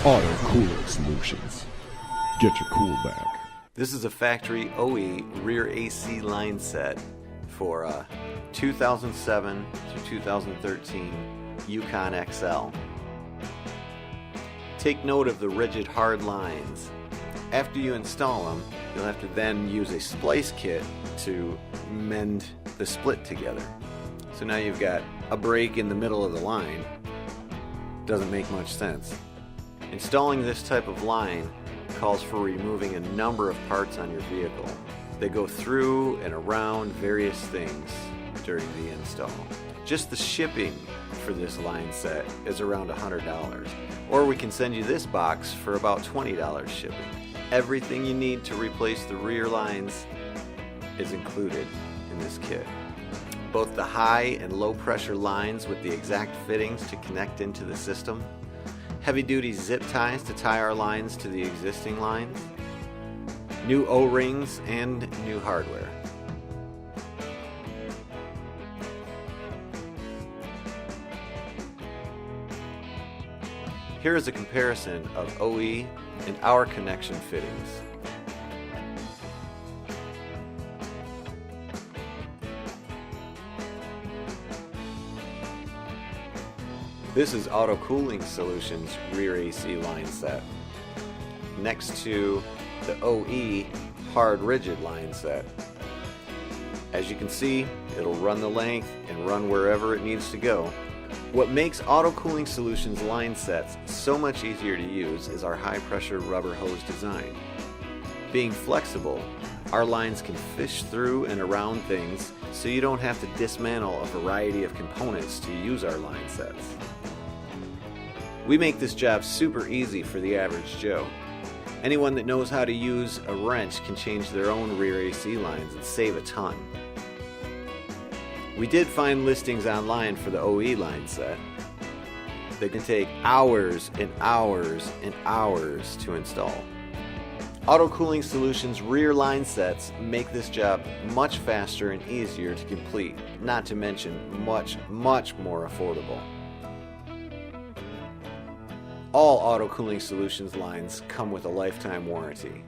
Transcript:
Auto Cooling Solutions. Get your cool back. This is a factory OE rear AC line set for 2007 to 2013 Yukon XL. Take note of the rigid hard lines. After you install them, you'll have to then use a splice kit to mend the split together. So now you've got a break in the middle of the line. Doesn't make much sense. Installing this type of line calls for removing a number of parts on your vehicle. They go through and around various things during the install. Just the shipping for this line set is around $100. Or we can send you this box for about $20 shipping. Everything you need to replace the rear lines is included in this kit. Both the high and low pressure lines with the exact fittings to connect into the system, heavy duty zip ties to tie our lines to the existing lines, new O-rings and new hardware. Here is a comparison of OE and our connection fittings. This is Auto Cooling Solutions rear AC line set next to the OE hard rigid line set. As you can see, it'll run the length and run wherever it needs to go. What makes Auto Cooling Solutions line sets so much easier to use is our high pressure rubber hose design. Being flexible, our lines can fish through and around things so you don't have to dismantle a variety of components to use our line sets. We make this job super easy for the average Joe. Anyone that knows how to use a wrench can change their own rear AC lines and save a ton. We did find listings online for the OE line set. They can take hours and hours and hours to install. Auto Cooling Solutions rear line sets make this job much faster and easier to complete, not to mention much, much more affordable. All Auto Cooling Solutions lines come with a lifetime warranty.